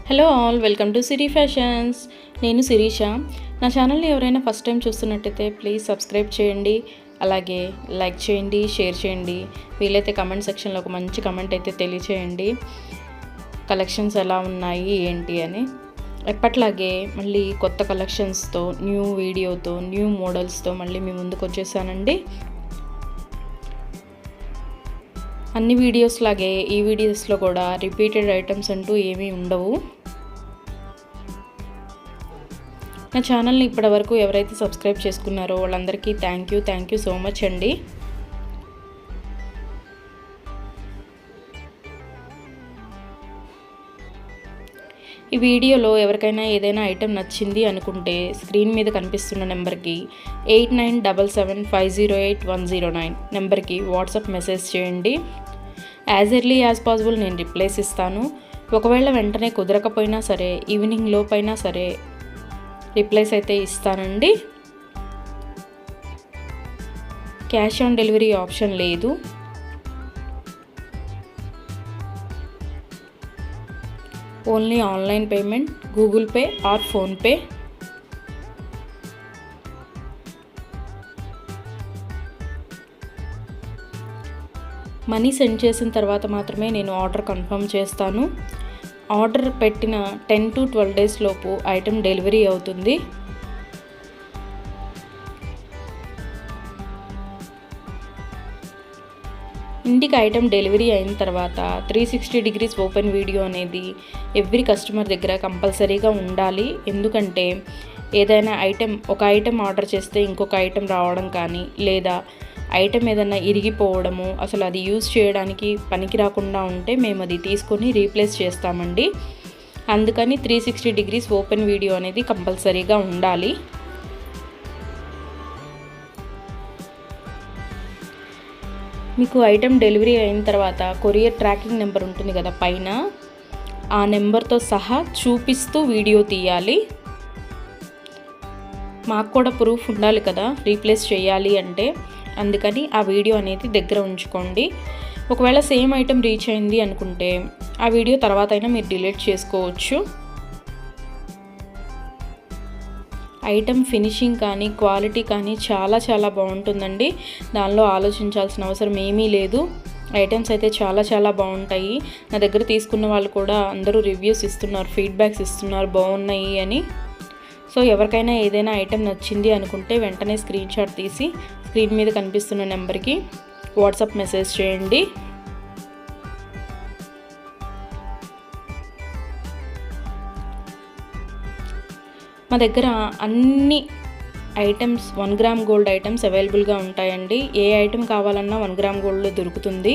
Hello all, welcome to Siri fashions. నేను శిరీష. నా ఛానల్ని ఎవరైనా ఫస్ట్ టైం చూస్తున్నట్టయితే ప్లీజ్ సబ్స్క్రైబ్ చేయండి, అలాగే లైక్ చేయండి, షేర్ చేయండి. వీలైతే కమెంట్ సెక్షన్లో ఒక మంచి కమెంట్ అయితే తెలియచేయండి, కలెక్షన్స్ ఎలా ఉన్నాయి ఏంటి అని. ఎప్పట్లాగే మళ్ళీ కొత్త కలెక్షన్స్తో, న్యూ వీడియోతో, న్యూ మోడల్స్తో మళ్ళీ మీ ముందుకు వచ్చేసానండి. అన్ని వీడియోస్ లాగే ఈ వీడియోస్లో కూడా రిపీటెడ్ ఐటమ్స్ అంటూ ఏమీ ఉండవు. నా ఛానల్ని ఇప్పటివరకు ఎవరైతే సబ్స్క్రైబ్ చేసుకున్నారో వాళ్ళందరికీ థ్యాంక్ యూ సో మచ్ అండి. ఈ వీడియోలో ఎవరికైనా ఏదైనా ఐటెం నచ్చింది అనుకుంటే స్క్రీన్ మీద కనిపిస్తున్న నెంబర్కి 8977508109 నెంబర్కి వాట్సాప్ మెసేజ్ చేయండి. యాజ్ ఎర్లీ యాజ్ పాసిబుల్ నేను రిప్లైస్ ఇస్తాను. ఒకవేళ వెంటనే కుదరకపోయినా సరే ఈవినింగ్ లోపైనా సరే రిప్లైస్ అయితే ఇస్తానండి. క్యాష్ ఆన్ డెలివరీ ఆప్షన్ లేదు. Only online payment, Google pay are PhonePe. Money send చేసిన తర్వాత మాత్రమే నేను ఆర్డర్ కన్ఫర్మ్ చేస్తాను. ఆర్డర్ పెట్టిన 10 to 12 days లోపు ఐటెం డెలివరీ అవుతుంది. ఇంటికి ఐటెం డెలివరీ అయిన తర్వాత 360 degrees ఓపెన్ వీడియో అనేది ఎవ్రీ కస్టమర్ దగ్గర కంపల్సరీగా ఉండాలి. ఎందుకంటే ఏదైనా ఒక ఐటెం ఆర్డర్ చేస్తే ఇంకొక ఐటెం రావడం కానీ, లేదా ఐటెం ఏదైనా ఇరిగిపోవడము, అసలు అది యూజ్ చేయడానికి పనికి రాకుండా ఉంటే మేము అది తీసుకొని రీప్లేస్ చేస్తామండి. అందుకని 360 degrees ఓపెన్ వీడియో అనేది కంపల్సరీగా ఉండాలి. మీకు ఐటెం డెలివరీ అయిన తర్వాత కొరియర్ ట్రాకింగ్ నెంబర్ ఉంటుంది కదా పైన, ఆ నెంబర్తో సహా చూపిస్తూ వీడియో తీయాలి. మాకు కూడా ప్రూఫ్ ఉండాలి కదా రీప్లేస్ చేయాలి అంటే. అందుకని ఆ వీడియో అనేది దగ్గర ఉంచుకోండి. ఒకవేళ సేమ్ ఐటెం రీచ్ అయింది అనుకుంటే ఆ వీడియో తర్వాత అయినా మీరు డిలీట్ చేసుకోవచ్చు. ఐటెం ఫినిషింగ్ కానీ, క్వాలిటీ కానీ చాలా చాలా బాగుంటుందండి. దానిలో ఆలోచించాల్సిన అవసరం ఏమీ లేదు. ఐటమ్స్ అయితే చాలా బాగుంటాయి. నా దగ్గర తీసుకున్న వాళ్ళు కూడా అందరూ రివ్యూస్ ఇస్తున్నారు, ఫీడ్బ్యాక్స్ ఇస్తున్నారు బాగున్నాయి అని. సో ఎవరికైనా ఏదైనా ఐటెం నచ్చింది అనుకుంటే వెంటనే స్క్రీన్ షాట్ తీసి స్క్రీన్ మీద కనిపిస్తున్న నెంబర్కి వాట్సాప్ మెసేజ్ చేయండి. మా దగ్గర అన్ని ఐటమ్స్ 1 gram గోల్డ్ ఐటమ్స్ అవైలబుల్గా ఉంటాయండి. ఏ ఐటెం కావాలన్నా 1 gram గోల్డ్లో దొరుకుతుంది.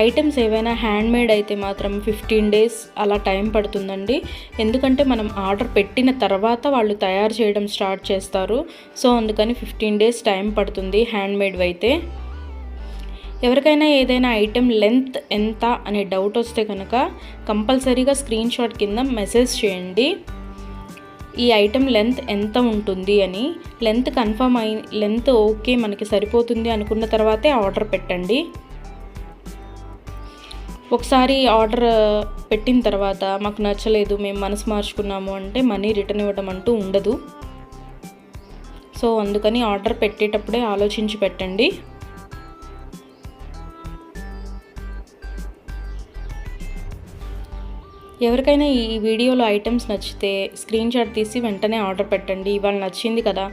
ఐటమ్స్ ఏవైనా హ్యాండ్మేడ్ అయితే మాత్రం 15 days అలా టైం పడుతుందండి. ఎందుకంటే మనం ఆర్డర్ పెట్టిన తర్వాత వాళ్ళు తయారు చేయడం స్టార్ట్ చేస్తారు. సో అందుకని 15 days టైం పడుతుంది హ్యాండ్మేడ్ అయితే. ఎవరికైనా ఏదైనా ఐటెం లెంత్ ఎంత అనే డౌట్ వస్తే కనుక కంపల్సరీగా స్క్రీన్ షాట్ కింద మెసేజ్ చేయండి. ఈ ఐటెం లెంత్ ఎంత ఉంటుంది అని. లెంత్ ఓకే మనకి సరిపోతుంది అనుకున్న తర్వాతే ఆర్డర్ పెట్టండి. ఒకసారి ఆర్డర్ పెట్టిన తర్వాత మాకు నచ్చలేదు, మేము మనసు మార్చుకున్నాము అంటే మనీ రిటర్న్ ఇవ్వడం అంటూ ఉండదు. సో అందుకని ఆర్డర్ పెట్టేటప్పుడే ఆలోచించి పెట్టండి. ఎవరికైనా ఈ వీడియోలో ఐటమ్స్ నచ్చితే స్క్రీన్ షాట్ తీసి వెంటనే ఆర్డర్ పెట్టండి. ఇవాళ నచ్చింది కదా,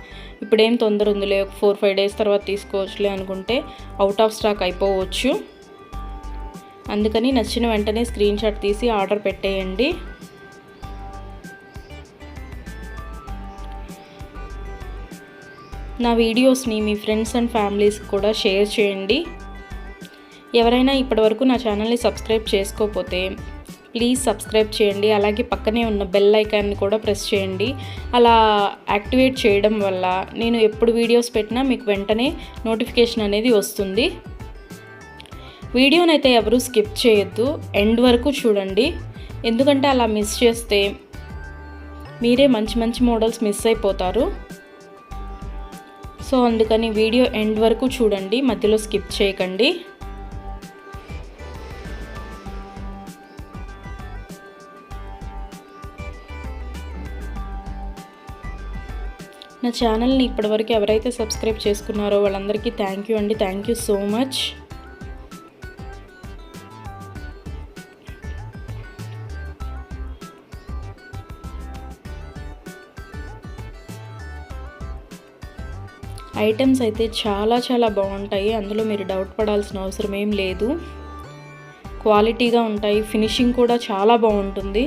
ఇప్పుడేం తొందర ఉందిలే, 4-5 days తర్వాత తీసుకోవచ్చులే అనుకుంటే అవుట్ ఆఫ్ స్టాక్ అయిపోవచ్చు. అందుకని నచ్చిన వెంటనే స్క్రీన్ షాట్ తీసి ఆర్డర్ పెట్టేయండి. నా వీడియోస్ని మీ ఫ్రెండ్స్ అండ్ ఫ్యామిలీస్కి కూడా షేర్ చేయండి. ఎవరైనా ఇప్పటివరకు నా ఛానల్ని సబ్స్క్రైబ్ చేసుకోకపోతే ప్లీజ్ సబ్స్క్రైబ్ చేయండి. అలాగే పక్కనే ఉన్న బెల్ ఐకాన్ని కూడా ప్రెస్ చేయండి. అలా యాక్టివేట్ చేయడం వల్ల నేను ఎప్పుడు వీడియోస్ పెట్టినా మీకు వెంటనే నోటిఫికేషన్ అనేది వస్తుంది. వీడియోనైతే ఎవరు స్కిప్ చేయొద్దు, ఎండ్ వరకు చూడండి. ఎందుకంటే అలా మిస్ చేస్తే మీరే మంచి మోడల్స్ మిస్ అయిపోతారు. సో అందుకని వీడియో ఎండ్ వరకు చూడండి, మధ్యలో స్కిప్ చేయకండి. నా ఛానల్ని ఇప్పటివరకు ఎవరైతే సబ్స్క్రైబ్ చేసుకున్నారో వాళ్ళందరికీ థ్యాంక్ యూ అండి. Thank you so much. Items అయితే చాలా బాగుంటాయి, అందులో మీరు డౌట్ పడాల్సిన అవసరం ఏం లేదు. క్వాలిటీగా ఉంటాయి, ఫినిషింగ్ కూడా చాలా బాగుంటుంది.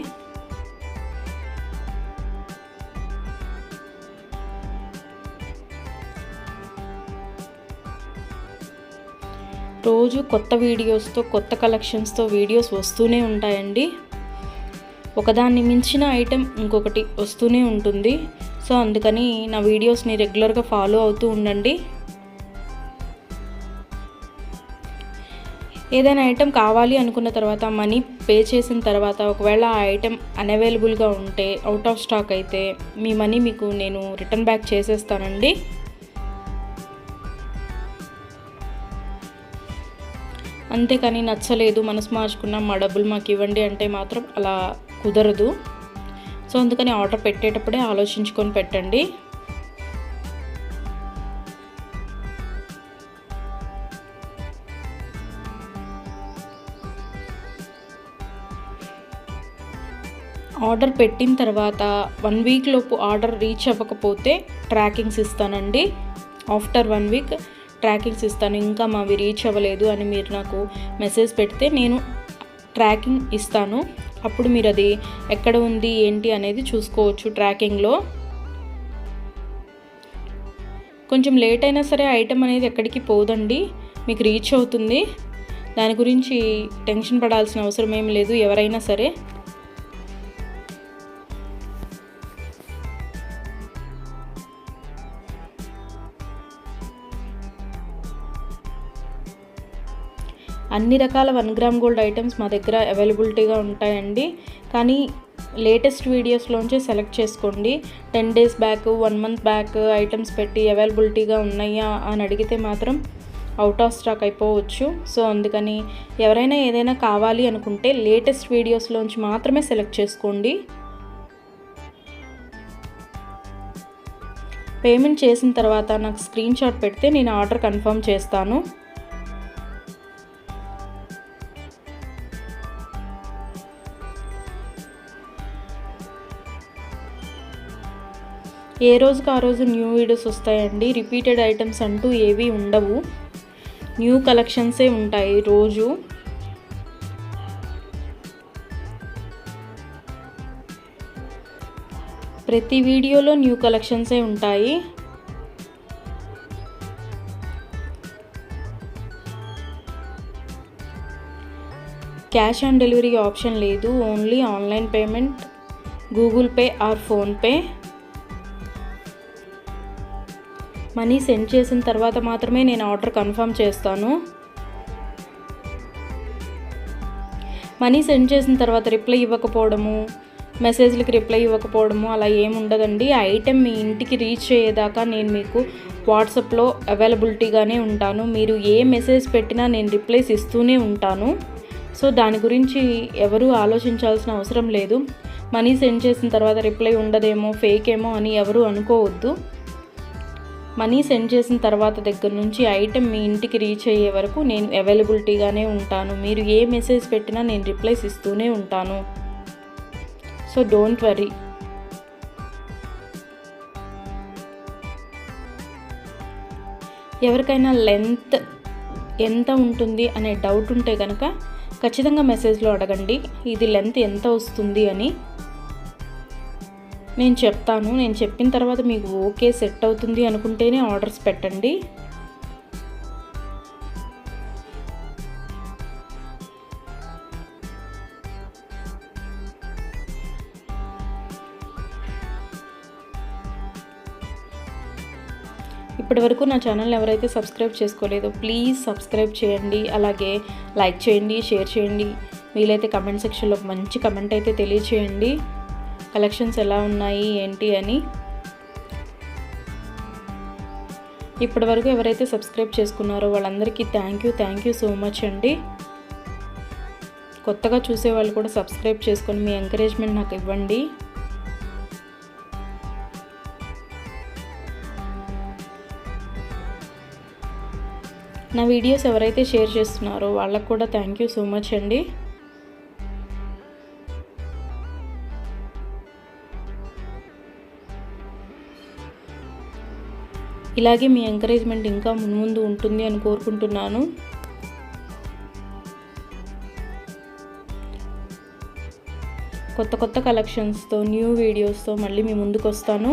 రోజు కొత్త వీడియోస్తో, కొత్త కలెక్షన్స్తో వీడియోస్ వస్తూనే ఉంటాయండి. ఒకదాన్ని మించిన ఐటెం ఇంకొకటి వస్తూనే ఉంటుంది. సో అందుకని నా వీడియోస్ని రెగ్యులర్గా ఫాలో అవుతూ ఉండండి. ఏదైనా ఐటెం కావాలి అనుకున్న తర్వాత, మనీ పే చేసిన తర్వాత ఒకవేళ ఆ ఐటెం అన్అవైలబుల్గా ఉంటే, అవుట్ ఆఫ్ స్టాక్ అయితే మీ మనీ మీకు నేను రిటర్న్ బ్యాక్ చేసేస్తానండి. అంతేకాని నచ్చలేదు, మనసు మార్చుకున్నాం, మా డబ్బులు మాకు ఇవ్వండి అంటే మాత్రం అలా కుదరదు. సో అందుకని ఆర్డర్ పెట్టేటప్పుడే ఆలోచించుకొని పెట్టండి. ఆర్డర్ పెట్టిన తర్వాత 1 వీక్ లోపు ఆర్డర్ రీచ్ అవ్వకపోతే ట్రాకింగ్స్ ఇస్తానండి. ఆఫ్టర్ 1 వీక్ ట్రాకింగ్స్ ఇస్తాను. ఇంకా మావి రీచ్ అవ్వలేదు అని మీరు నాకు మెసేజ్ పెడితే నేను ట్రాకింగ్ ఇస్తాను. అప్పుడు మీరు అది ఎక్కడ ఉంది ఏంటి అనేది చూసుకోవచ్చు ట్రాకింగ్లో. కొంచెం లేట్ అయినా సరే ఐటెం అనేది ఎక్కడికి పోదండి, మీకు రీచ్ అవుతుంది. దాని గురించి టెన్షన్ పడాల్సిన అవసరం ఏం లేదు ఎవరైనా సరే. అన్ని రకాల 1 గ్రామ్ గోల్డ్ ఐటమ్స్ మా దగ్గర అవైలబిలిటీగా ఉంటాయండి. కానీ లేటెస్ట్ వీడియోస్లోంచే సెలెక్ట్ చేసుకోండి. 10 days back, 1 month back items పెట్టి అవైలబిలిటీగా ఉన్నాయా అని అడిగితే మాత్రం అవుట్ ఆఫ్ స్టాక్ అయిపోవచ్చు. సో అందుకని ఎవరైనా ఏదైనా కావాలి అనుకుంటే లేటెస్ట్ వీడియోస్లోంచి మాత్రమే సెలెక్ట్ చేసుకోండి. పేమెంట్ చేసిన తర్వాత నాకు స్క్రీన్ షాట్ పెడితే నేను ఆర్డర్ కన్ఫర్మ్ చేస్తాను. ఏ రోజుకి ఆ రోజు న్యూ వీడియోస్ వస్తాయండి. రిపీటెడ్ ఐటమ్స్ అంటూ ఏవి ఉండవు, న్యూ కలెక్షన్సే ఉంటాయి రోజు. ప్రతి వీడియోలో న్యూ కలెక్షన్సే ఉంటాయి. క్యాష్ ఆన్ డెలివరీ ఆప్షన్ లేదు, only online payment, Google pay are PhonePe. Money send చేసిన తర్వాత మాత్రమే నేను ఆర్డర్ కన్ఫర్మ్ చేస్తాను. మనీ సెండ్ చేసిన తర్వాత రిప్లై ఇవ్వకపోవడము, మెసేజ్లకి రిప్లై ఇవ్వకపోవడము అలా ఏముండదండి. ఆ ఐటెం మీ ఇంటికి రీచ్ అయ్యేదాకా నేను మీకు వాట్సాప్లో అవైలబిలిటీగానే ఉంటాను. మీరు ఏ మెసేజ్ పెట్టినా నేను రిప్లైస్ ఇస్తూనే ఉంటాను. సో దాని గురించి ఎవరూ ఆలోచించాల్సిన అవసరం లేదు. మనీ సెండ్ చేసిన తర్వాత రిప్లై ఉండదేమో, ఫేక్ ఏమో అని ఎవరూ అనుకోవద్దు. మనీ సెండ్ చేసిన తర్వాత దగ్గర నుంచి ఐటెం మీ ఇంటికి రీచ్ అయ్యే వరకు నేను అవైలబిలిటీగానే ఉంటాను. మీరు ఏ మెసేజ్ పెట్టినా నేను రిప్లైస్ ఇస్తూనే ఉంటాను. So don't worry. ఎవరికైనా లెంత్ ఎంత ఉంటుంది అనే డౌట్ ఉంటే కనుక ఖచ్చితంగా మెసేజ్లో అడగండి, ఇది లెంత్ ఎంత వస్తుంది అని. నేను చెప్తాను. నేను చెప్పిన తర్వాత మీకు ఓకే సెట్ అవుతుంది అనుకుంటేనే ఆర్డర్స్ పెట్టండి. ఇప్పటివరకు నా ఛానల్ ఎవరైతే సబ్స్క్రైబ్ చేసుకోలేదో ప్లీజ్ సబ్స్క్రైబ్ చేయండి. అలాగే లైక్ చేయండి, షేర్ చేయండి. వీలైతే కమెంట్ సెక్షన్లో ఒక మంచి కమెంట్ అయితే తెలియచేయండి, కలెక్షన్స్ ఎలా ఉన్నాయి ఏంటి అని. ఇప్పటి వరకు ఎవరైతే సబ్స్క్రైబ్ చేసుకున్నారో వాళ్ళందరికీ థ్యాంక్ యూ సో మచ్ అండి. కొత్తగా చూసే వాళ్ళు కూడా సబ్స్క్రైబ్ చేసుకొని మీ ఎంకరేజ్మెంట్ నాకు ఇవ్వండి. నా వీడియోస్ ఎవరైతే షేర్ చేస్తున్నారో వాళ్ళకు కూడా థ్యాంక్ యూ సో మచ్ అండి. ఇలాగే మీ ఎంకరేజ్మెంట్ ఇంకా ముందు ఉంటుంది అని కోరుకుంటున్నాను. కొత్త కలెక్షన్స్తో న్యూ వీడియోస్తో మళ్ళీ మీ ముందుకు వస్తాను.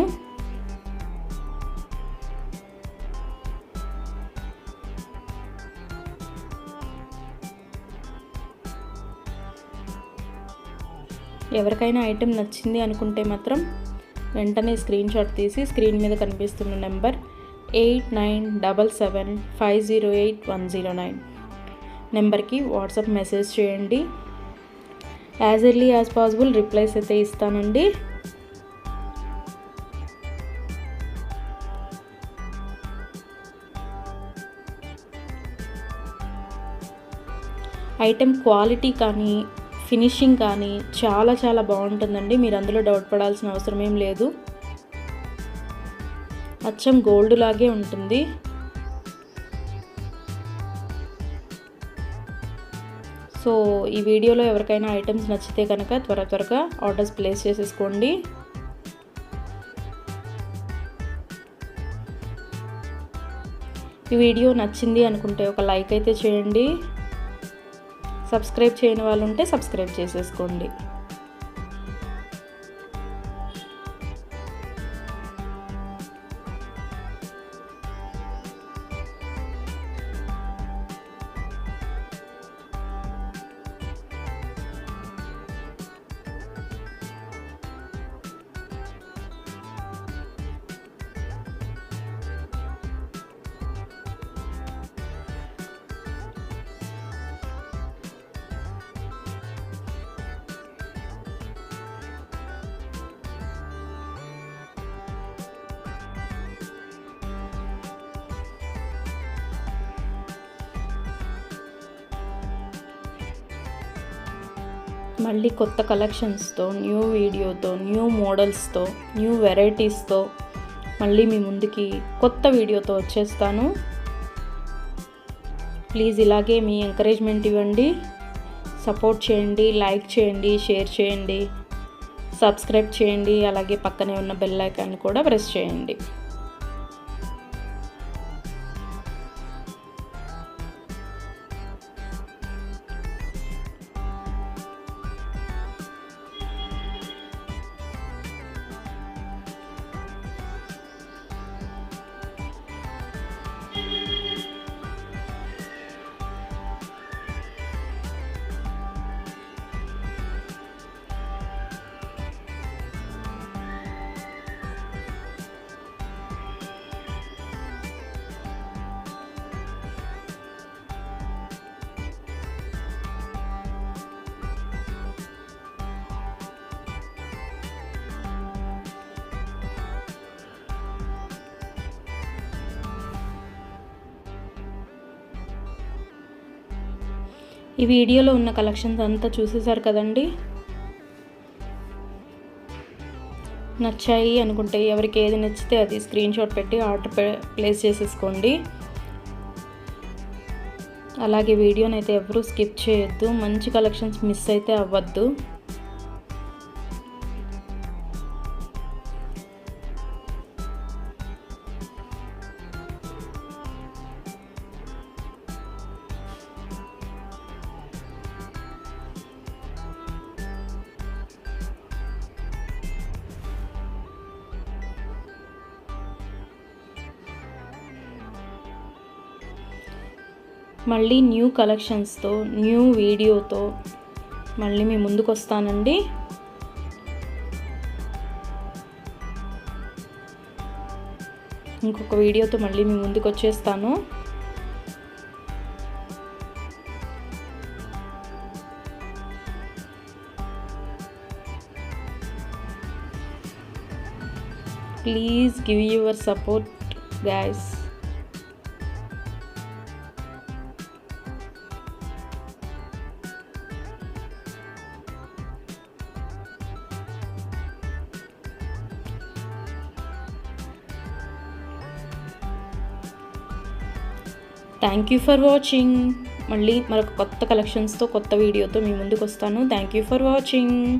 ఎవరికైనా ఐటెం నచ్చింది అనుకుంటే మాత్రం వెంటనే స్క్రీన్ షాట్ తీసి స్క్రీన్ మీద కనిపిస్తున్న నెంబర్ 8977508109 నెంబర్కి వాట్సాప్ మెసేజ్ చేయండి. As early as possible replies అయితే ఇస్తానండి. ఐటెం క్వాలిటీ కానీ ఫినిషింగ్ కానీ చాలా బాగుంటుందండి. మీరు అందులో డౌట్ పడాల్సిన అవసరం ఏం లేదు. అచ్చం గోల్డ్ లాగే ఉంటుంది. సో ఈ వీడియోలో ఎవరికైనా ఐటమ్స్ నచ్చితే కనుక త్వరగా ఆర్డర్స్ ప్లేస్ చేసేసుకోండి. ఈ వీడియో నచ్చింది అనుకుంటే ఒక లైక్ అయితే చేయండి. సబ్స్క్రైబ్ చేయని వాళ్ళు ఉంటే సబ్స్క్రైబ్ చేసేసుకోండి. మళ్ళీ కొత్త కలెక్షన్స్తో న్యూ వీడియోతో న్యూ మోడల్స్తో న్యూ వెరైటీస్తో మళ్ళీ మీ ముందుకి కొత్త వీడియోతో వచ్చేస్తాను. ప్లీజ్ ఇలాగే మీ ఎంకరేజ్మెంట్ ఇవ్వండి, సపోర్ట్ చేయండి, లైక్ చేయండి, షేర్ చేయండి, సబ్స్క్రైబ్ చేయండి. అలాగే పక్కనే ఉన్న బెల్ ఐకాన్ కూడా ప్రెస్ చేయండి. ఈ వీడియోలో ఉన్న కలెక్షన్స్ అంతా చూసేసారు కదండి. నచ్చాయి అనుకుంటే ఎవరికి ఏది నచ్చితే అది స్క్రీన్ షాట్ పెట్టి ఆర్డర్ ప్లేస్ చేసేసుకోండి. అలాగే వీడియోని అయితే ఎవరూ స్కిప్ చేయొద్దు. మంచి కలెక్షన్స్ మిస్ అయితే అవ్వద్దు. మళ్ళీ న్యూ కలెక్షన్స్తో న్యూ వీడియోతో మళ్ళీ మీ ముందుకు వస్తానండి. ఇంకొక వీడియోతో మళ్ళీ మీ ముందుకు వచ్చేస్తాను. Please give your support, guys. Thank you for watching. మళ్ళీ మరొక కొత్త కలెక్షన్స్తో కొత్త వీడియోతో మీ ముందుకు వస్తాను. Thank you for watching.